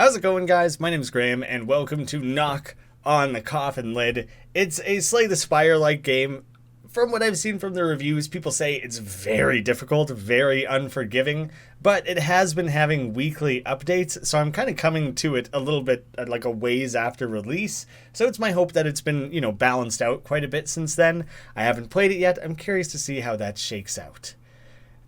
How's it going, guys? My name is Graeme, and welcome to Knock on the Coffin Lid. It's a Slay the Spire-like game. From what I've seen from the reviews, people say it's very difficult, very unforgiving, but it has been having weekly updates, so I'm kind of coming to it a little bit like a ways after release. So it's my hope that it's been, balanced out quite a bit since then. I haven't played it yet. I'm curious to see how that shakes out.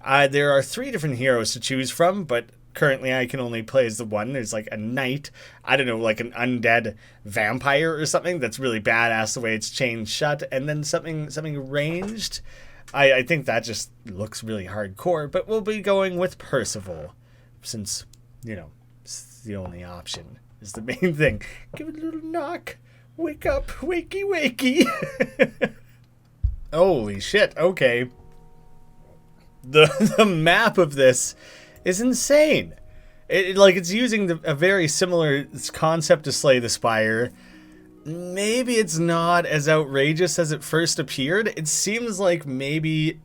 There are 3 different heroes to choose from, but currently I can only play as the one. There's like a knight, I don't know, like an undead vampire or something that's really badass the way it's chained shut, and then something ranged. I think that just looks really hardcore, but we'll be going with Percival, since, it's the only option, is the main thing. Give it a little knock. Wake up, wakey wakey. Holy shit, okay. The map of this is insane. It's using a very similar concept to Slay the Spire. Maybe it's not as outrageous as it first appeared. It seems like maybe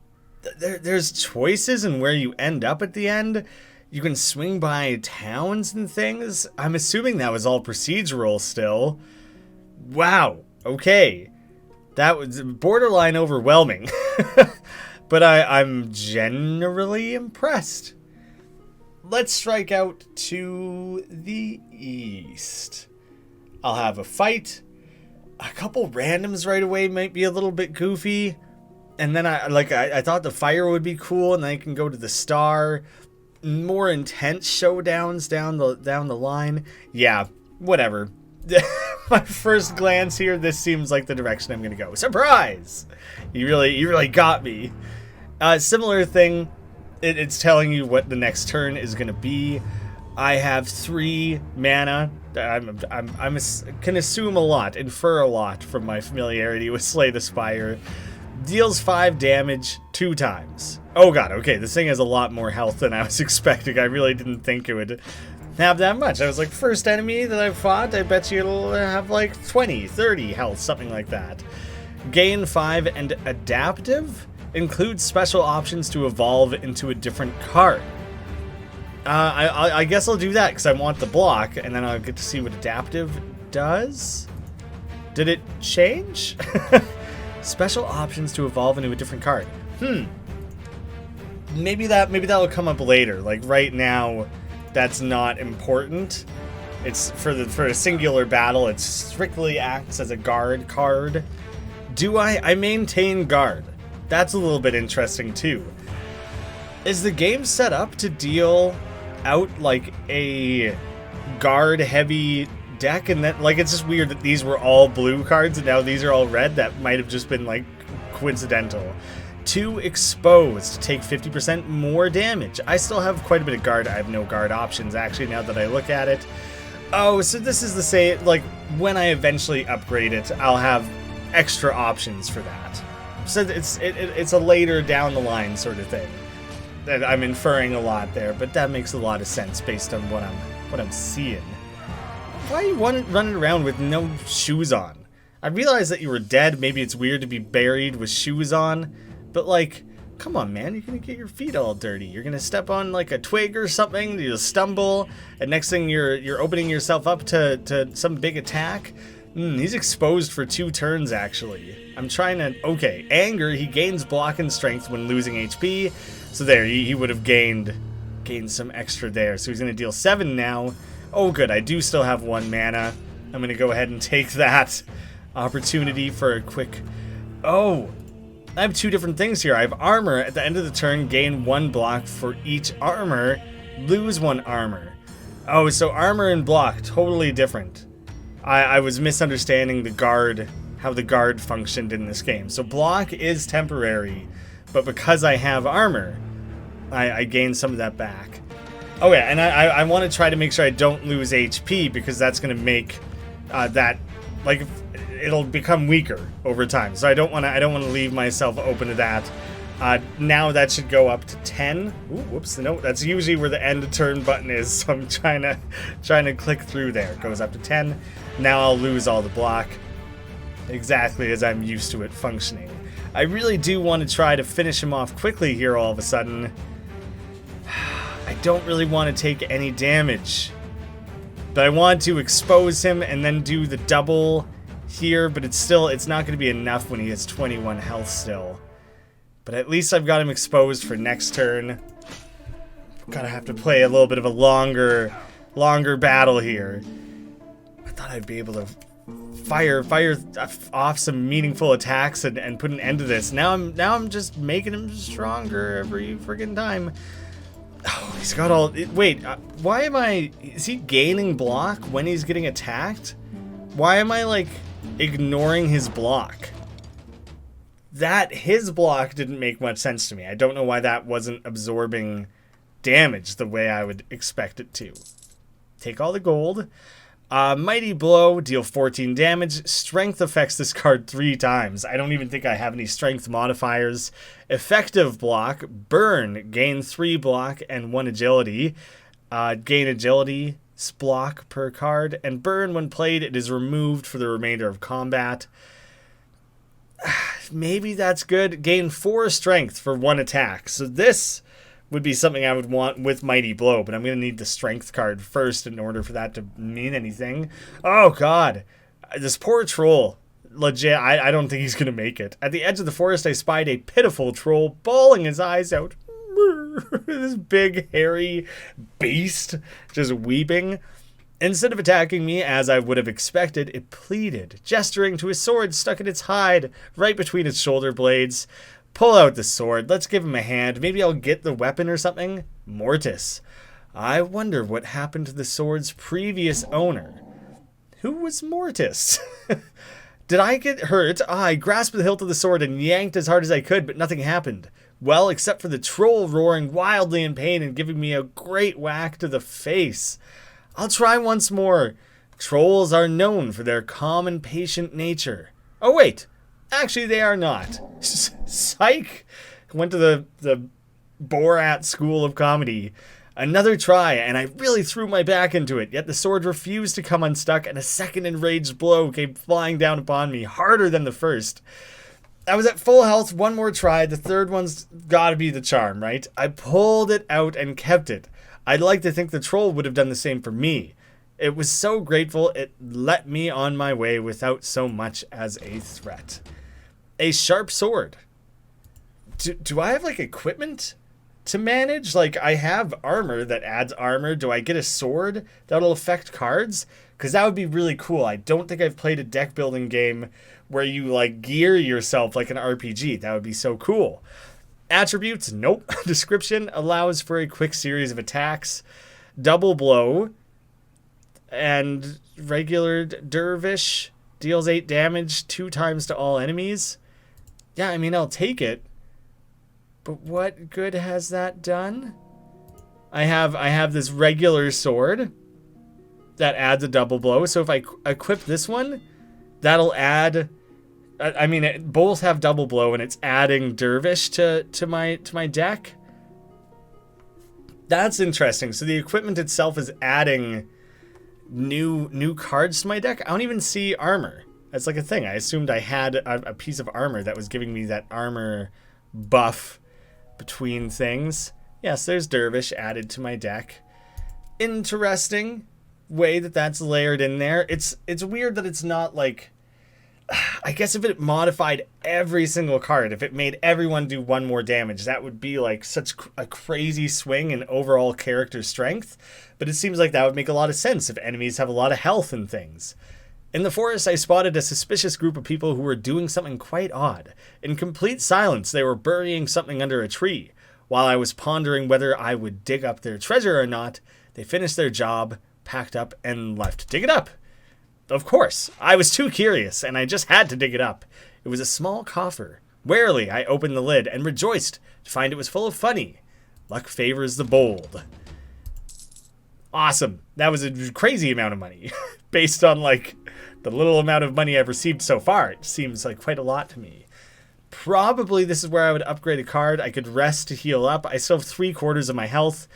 there's choices in where you end up at the end. You can swing by towns and things. I'm assuming that was all procedural still. Wow, okay. That was borderline overwhelming. But I'm generally impressed. Let's strike out to the east. I'll have a fight. A couple randoms right away might be a little bit goofy. And then I thought the fire would be cool, and then I can go to the star. More intense showdowns down the line. Yeah, whatever. My first glance here, this seems like the direction I'm gonna go. Surprise! You really got me. Similar thing. It's telling you what the next turn is going to be. I have 3 mana. I can assume a lot, infer a lot from my familiarity with Slay the Spire. Deals 5 damage 2 times. Oh god, okay, this thing has a lot more health than I was expecting. I really didn't think it would have that much. I was like, first enemy that I've fought, I bet you it'll have like 20, 30 health, something like that. Gain 5 and adaptive. Includes special options to evolve into a different card. I guess I'll do that because I want the block, and then I'll get to see what adaptive does. Did it change? Special options to evolve into a different card. Maybe that will come up later. Like right now, that's not important. It's for a singular battle. It strictly acts as a guard card. Do I maintain guard? That's a little bit interesting too. Is the game set up to deal out like a guard heavy deck, and that it's just weird that these were all blue cards and now these are all red? That might have just been like coincidental. 2 exposed to take 50% more damage. I still have quite a bit of guard. I have no guard options actually now that I look at it. Oh, so this is the same, like when I eventually upgrade it, I'll have extra options for that. So it's a later down the line sort of thing. That I'm inferring a lot there, but that makes a lot of sense based on what I'm seeing. Why are you running around with no shoes on? I realize that you were dead. Maybe it's weird to be buried with shoes on, but like, come on, man, you're gonna get your feet all dirty. You're gonna step on like a twig or something. You'll stumble, and next thing you're opening yourself up to some big attack. He's exposed for 2 turns, actually. I'm trying to... Okay, anger. He gains block and strength when losing HP. So there, he would have gained some extra there. So he's going to deal 7 now. Oh, good. I do still have 1 mana. I'm going to go ahead and take that opportunity for a quick... Oh, I have 2 different things here. I have armor. At the end of the turn, gain 1 block for each armor. Lose 1 armor. Oh, so armor and block, totally different. I was misunderstanding how the guard functioned in this game. So block is temporary, but because I have armor, I gain some of that back. Oh yeah, and I want to try to make sure I don't lose HP, because that's going to make that, like, it'll become weaker over time. So I don't want to leave myself open to that. Now that should go up to 10. Ooh, whoops, no, that's usually where the end of turn button is, so I'm trying to click through there. It goes up to 10. Now I'll lose all the block, exactly as I'm used to it functioning. I really do want to try to finish him off quickly here all of a sudden. I don't really want to take any damage. But I want to expose him and then do the double here, but it's not going to be enough when he has 21 health still. But at least I've got him exposed for next turn. Gotta have to play a little bit of a longer battle here. I thought I'd be able to fire off some meaningful attacks and put an end to this. Now I'm just making him stronger every friggin' time. Oh, he's got all... Wait, why am I... Is he gaining block when he's getting attacked? Why am I, like, ignoring his block? His block didn't make much sense to me. I don't know why that wasn't absorbing damage the way I would expect it to. Take all the gold. Mighty Blow, deal 14 damage. Strength affects this card 3 times. I don't even think I have any strength modifiers. Effective block, burn, gain 3 block and 1 agility. Gain agility block per card. And burn, when played, it is removed for the remainder of combat. Maybe that's good. Gain 4 strength for 1 attack. So this would be something I would want with Mighty Blow, but I'm going to need the strength card first in order for that to mean anything. Oh, God. This poor troll. Legit, I don't think he's going to make it. At the edge of the forest, I spied a pitiful troll bawling his eyes out. This big, hairy beast just weeping. Instead of attacking me as I would have expected, it pleaded, gesturing to a sword stuck in its hide, right between its shoulder blades. Pull out the sword. Let's give him a hand. Maybe I'll get the weapon or something. Mortis. I wonder what happened to the sword's previous owner. Who was Mortis? Did I get hurt? I grasped the hilt of the sword and yanked as hard as I could, but nothing happened. Well, except for the troll roaring wildly in pain and giving me a great whack to the face. I'll try once more. Trolls are known for their calm and patient nature. Oh, wait. Actually, they are not. Psych! Went to the Borat School of Comedy. Another try, and I really threw my back into it, yet the sword refused to come unstuck, and a second enraged blow came flying down upon me, harder than the first. I was at full health, one more try, the third one's gotta be the charm, right? I pulled it out and kept it. I'd like to think the troll would have done the same for me. It was so grateful it let me on my way without so much as a threat. A sharp sword. Do I have, like, equipment to manage? Like, I have armor that adds armor. Do I get a sword that'll affect cards? Because that would be really cool. I don't think I've played a deck building game where you, like, gear yourself like an RPG. That would be so cool. Attributes? Nope. Description allows for a quick series of attacks. Double blow. And regular dervish deals 8 damage 2 times to all enemies. Yeah, I mean, I'll take it. But what good has that done? I have this regular sword that adds a double blow. So if I equip this one, that'll add... I mean, both have double blow, and it's adding dervish to my deck. That's interesting. So the equipment itself is adding new cards to my deck. I don't even see armor. That's like a thing. I assumed I had a piece of armor that was giving me that armor buff between things. Yes, there's dervish added to my deck. Interesting way that's layered in there. It's weird that it's not like... I guess if it modified every single card, if it made everyone do 1 more damage, that would be like such a crazy swing in overall character strength. But it seems like that would make a lot of sense if enemies have a lot of health and things. In the forest, I spotted a suspicious group of people who were doing something quite odd. In complete silence, they were burying something under a tree. While I was pondering whether I would dig up their treasure or not, they finished their job, packed up, and left to dig it up. Of course, I was too curious, and I just had to dig it up. It was a small coffer. Warily, I opened the lid and rejoiced to find it was full of funny. Luck favors the bold. Awesome. That was a crazy amount of money. Based on, like, the little amount of money I've received so far, it seems like quite a lot to me. Probably this is where I would upgrade a card. I could rest to heal up. I still have 3/4 of my health.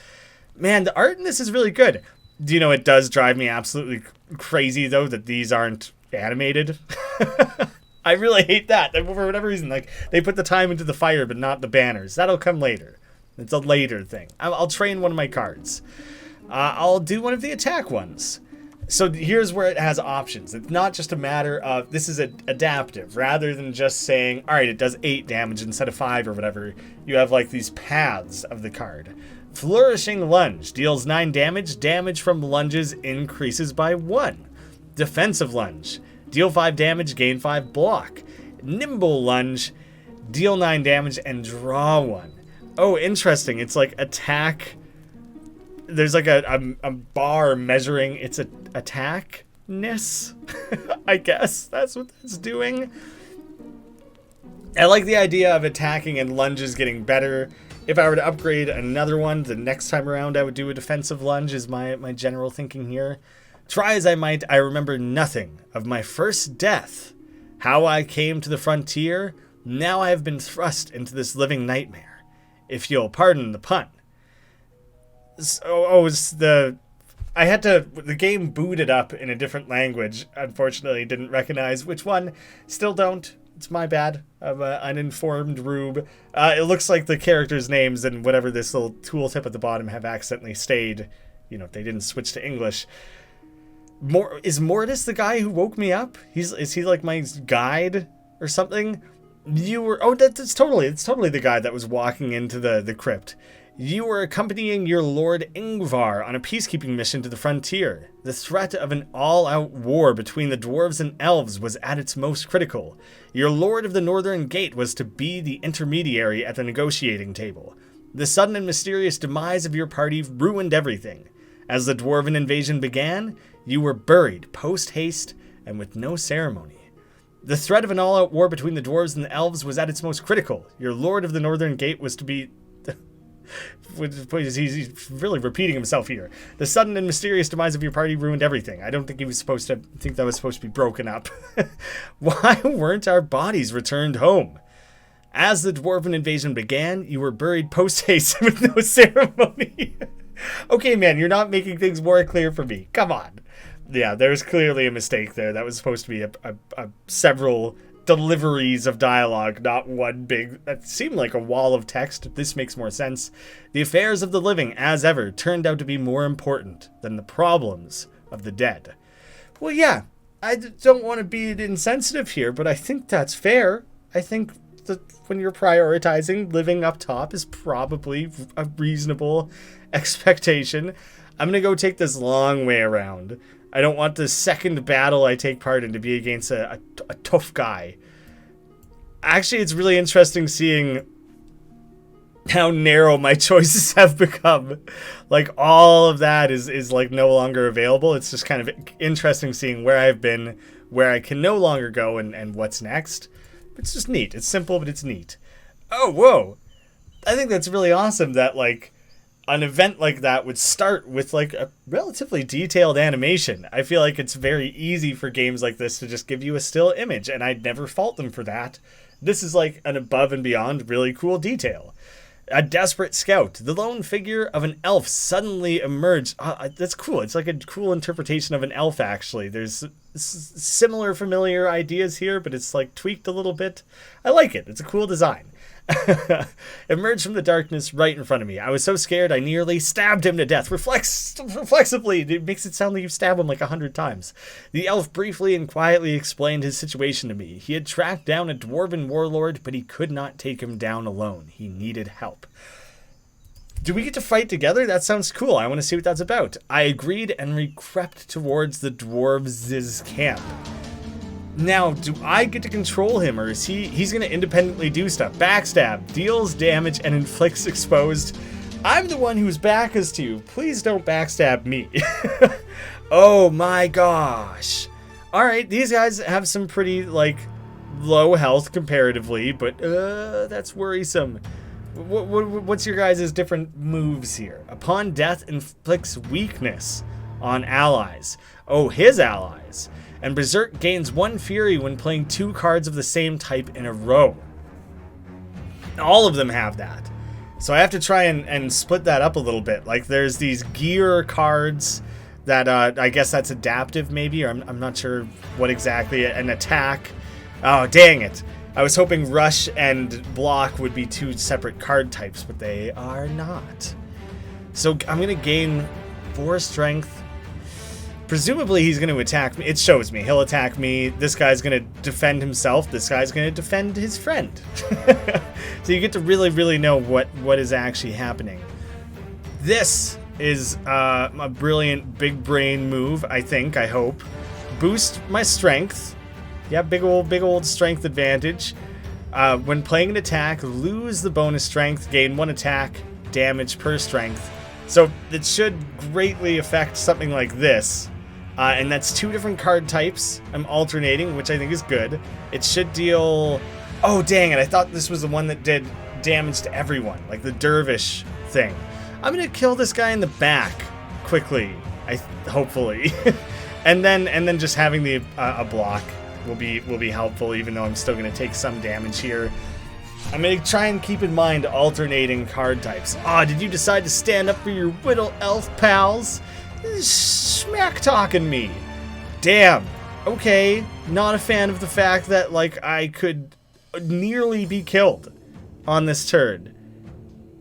Man, the art in this is really good. Do you know, it does drive me absolutely crazy, though, that these aren't animated. I really hate that. For whatever reason, like, they put the time into the fire, but not the banners. That'll come later. It's a later thing. I'll train one of my cards. I'll do one of the attack ones. So here's where it has options. It's not just a matter of, this is adaptive, rather than just saying, all right, it does 8 damage instead of 5 or whatever. You have like these paths of the card. Flourishing Lunge deals 9 damage. Damage from lunges increases by 1. Defensive Lunge, deal 5 damage, gain 5 block. Nimble Lunge, deal 9 damage and draw 1. Oh, interesting. It's like attack. There's like a bar measuring its attackness. I guess that's what that's doing. I like the idea of attacking and lunges getting better. If I were to upgrade another one, the next time around I would do a defensive lunge is my general thinking here. Try as I might, I remember nothing of my first death. How I came to the frontier, now I have been thrust into this living nightmare. If you'll pardon the pun. The game booted up in a different language. Unfortunately, didn't recognize which one. Still don't. It's my bad. I'm an uninformed rube. It looks like the characters' names and whatever this little tooltip at the bottom have accidentally stayed. You know, they didn't switch to English. Is Mortis the guy who woke me up? Is he like my guide or something? It's totally the guy that was walking into the crypt. You were accompanying your Lord Ingvar on a peacekeeping mission to the frontier. The threat of an all-out war between the dwarves and elves was at its most critical. Your Lord of the Northern Gate was to be the intermediary at the negotiating table. The sudden and mysterious demise of your party ruined everything. As the dwarven invasion began, you were buried post-haste and with no ceremony. The threat of an all-out war between the dwarves and the elves was at its most critical. Your Lord of the Northern Gate was to be... He's really repeating himself here. The sudden and mysterious demise of your party ruined everything. I don't think that was supposed to be broken up. Why weren't our bodies returned home? As the dwarven invasion began, you were buried post-haste with no ceremony. Okay, man, you're not making things more clear for me. Come on. Yeah, there's clearly a mistake there. That was supposed to be a several deliveries of dialogue, not one big... That seemed like a wall of text. This makes more sense. The affairs of the living, as ever, turned out to be more important than the problems of the dead. Well, yeah, I don't want to be insensitive here, but I think that's fair. I think that when you're prioritizing, living up top is probably a reasonable expectation. I'm going to go take this long way around. I don't want the second battle I take part in to be against a tough guy. Actually, it's really interesting seeing how narrow my choices have become. Like, all of that is like no longer available. It's just kind of interesting seeing where I've been, where I can no longer go, and what's next. It's just neat. It's simple, but it's neat. Oh, whoa. I think that's really awesome that, like, an event like that would start with like a relatively detailed animation. I feel like it's very easy for games like this to just give you a still image, and I'd never fault them for that. This is like an above and beyond really cool detail. A desperate scout. The lone figure of an elf suddenly emerged. That's cool. It's like a cool interpretation of an elf, actually. There's similar familiar ideas here, but it's like tweaked a little bit. I like it. It's a cool design. Emerged from the darkness right in front of me. I was so scared I nearly stabbed him to death. Reflexively. It makes it sound like you stab him like 100 times. The elf briefly and quietly explained his situation to me. He had tracked down a dwarven warlord, but he could not take him down alone. He needed help. Do we get to fight together? That sounds cool. I want to see what that's about. I agreed and we crept towards the dwarves' camp. Now, do I get to control him, or is he's going to independently do stuff? Backstab, deals damage, and inflicts exposed. I'm the one whose back is to you. Please don't backstab me. Oh my gosh. Alright, these guys have some pretty, like, low health comparatively, but that's worrisome. What's your guys' different moves here? Upon death, inflicts weakness on allies. Oh, his allies. And Berserk gains 1 Fury when playing 2 cards of the same type in a row. All of them have that. So I have to try and split that up a little bit. Like, there's these gear cards that, I guess that's adaptive maybe, or I'm not sure what exactly, an attack. Oh, dang it. I was hoping Rush and Block would be 2 separate card types, but they are not. So I'm going to gain 4 Strength. Presumably he's going to attack me. It shows me. He'll attack me. This guy's going to defend himself. This guy's going to defend his friend. So you get to really, really know what is actually happening. This is a brilliant big brain move, I think, I hope. Boost my strength. Yeah, big old strength advantage. When playing an attack, lose the bonus strength, gain 1 attack damage per strength. So it should greatly affect something like this. And that's 2 different card types I'm alternating, which I think is good. It should deal... Oh, dang it. I thought this was the one that did damage to everyone, like the dervish thing. I'm going to kill this guy in the back quickly, hopefully. and then just having the a block will be helpful, even though I'm still going to take some damage here. I'm going to try and keep in mind alternating card types. Did you decide to stand up for your little elf pals? Smack talking me. Damn. Okay, not a fan of the fact that, like, I could nearly be killed on this turn.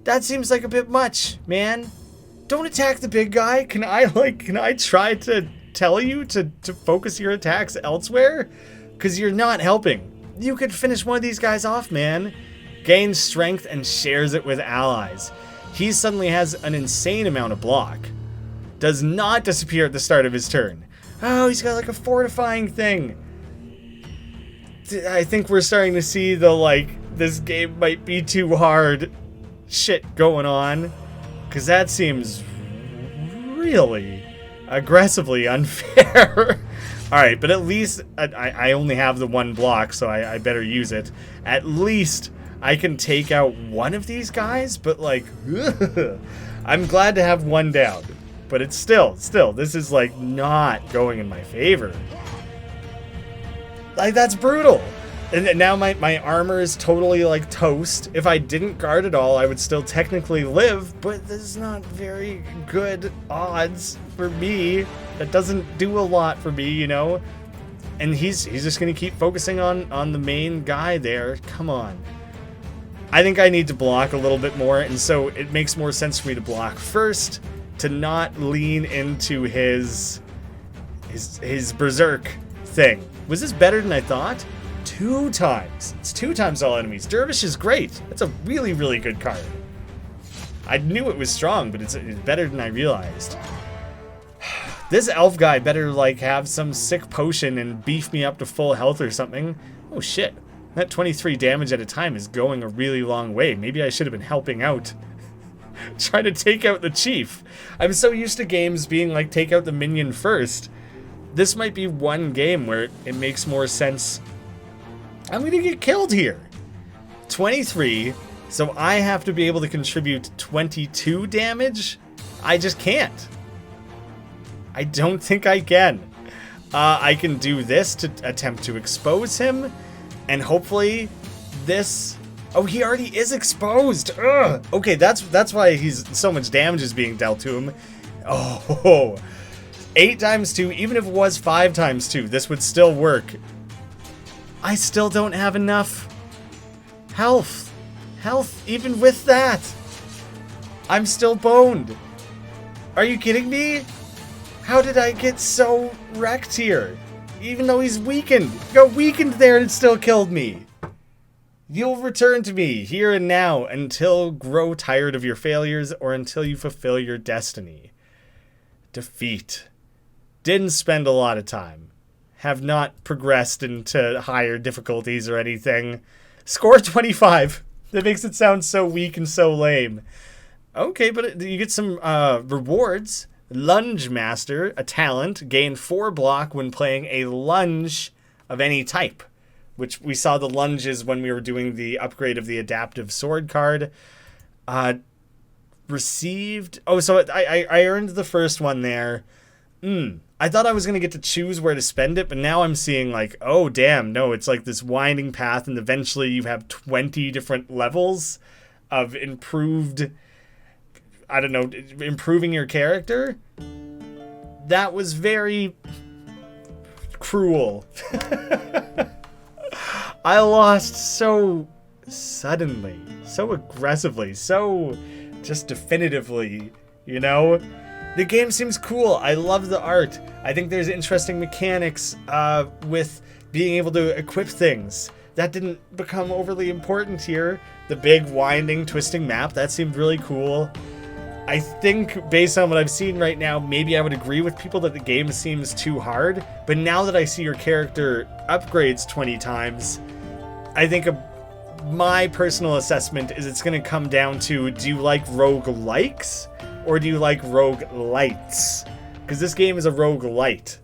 That seems like a bit much, man. Don't attack the big guy. Can I try to tell you to focus your attacks elsewhere? Because you're not helping. You could finish one of these guys off, man. Gains strength and shares it with allies. He suddenly has an insane amount of block. Does not disappear at the start of his turn. Oh, he's got like a fortifying thing. I think we're starting to see the, like, this game might be too hard shit going on. Because that seems really aggressively unfair. Alright, but at least I only have the 1 block, so I better use it. At least I can take out one of these guys, but, like, I'm glad to have 1 down. But it's still, this is, like, not going in my favor. Like, that's brutal. And now my armor is totally, like, toast. If I didn't guard at all, I would still technically live, but this is not very good odds for me. That doesn't do a lot for me, you know? And he's just going to keep focusing on the main guy there. Come on. I think I need to block a little bit more, and so it makes more sense for me to block first, to not lean into his berserk thing. Was this better than I thought? 2 times. It's 2 times all enemies. Dervish is great. That's a really, really good card. I knew it was strong, but it's better than I realized. This elf guy better, like, have some sick potion and beef me up to full health or something. Oh shit. That 23 damage at a time is going a really long way. Maybe I should have been helping out. Trying to take out the chief. I'm so used to games being like, take out the minion first. This might be one game where it makes more sense. I'm gonna get killed here. 23, so I have to be able to contribute 22 damage? I just can't. I don't think I can. I can do this to attempt to expose him, and hopefully this... Oh, he already is exposed. Ugh. Okay, that's why so much damage is being dealt to him. Oh, 8 times 2, even if it was 5 times 2, this would still work. I still don't have enough health. Even with that. I'm still boned. Are you kidding me? How did I get so wrecked here? Even though he's weakened. He got weakened there and it still killed me. You'll return to me here and now until grow tired of your failures or until you fulfill your destiny. Defeat. Didn't spend a lot of time. Have not progressed into higher difficulties or anything. Score 25. That makes it sound so weak and so lame. Okay, but you get some rewards. Lunge Master, a talent. Gain 4 block when playing a lunge of any type. Which we saw the lunges when we were doing the upgrade of the adaptive sword card. Received... Oh, so I earned the first one there. I thought I was going to get to choose where to spend it, but now I'm seeing like, oh, damn, no, it's like this winding path, and eventually you have 20 different levels of improved... I don't know, improving your character? That was very... cruel. I lost so suddenly, so aggressively, so just definitively, you know? The game seems cool. I love the art. I think there's interesting mechanics with being able to equip things. That didn't become overly important here. The big winding, twisting map, that seemed really cool. I think based on what I've seen right now, maybe I would agree with people that the game seems too hard. But now that I see your character upgrades 20 times, I think my personal assessment is it's going to come down to, do you like roguelikes or do you like roguelites? Because this game is a roguelite.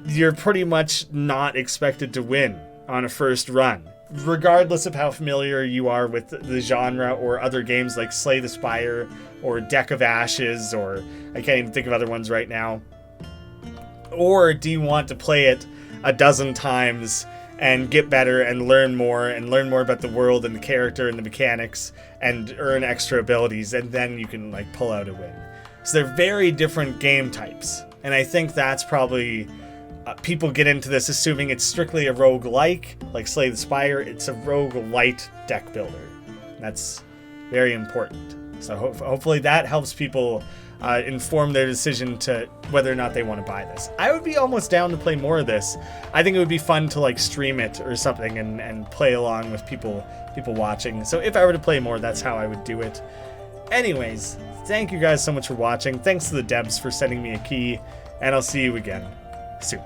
You're pretty much not expected to win on a first run, regardless of how familiar you are with the genre or other games like Slay the Spire or Deck of Ashes, or I can't even think of other ones right now. Or do you want to play it a dozen times and get better and learn more about the world and the character and the mechanics and earn extra abilities, and then you can like pull out a win? So they're very different game types, and I think that's probably people get into this assuming it's strictly a roguelike, like Slay the Spire. It's a roguelite deck builder. That's very important. So hopefully that helps people inform their decision to whether or not they want to buy this. I would be almost down to play more of this. I think it would be fun to like stream it or something and play along with people watching. So if I were to play more, that's how I would do it. Anyways, thank you guys so much for watching. Thanks to the devs for sending me a key, and I'll see you again soon.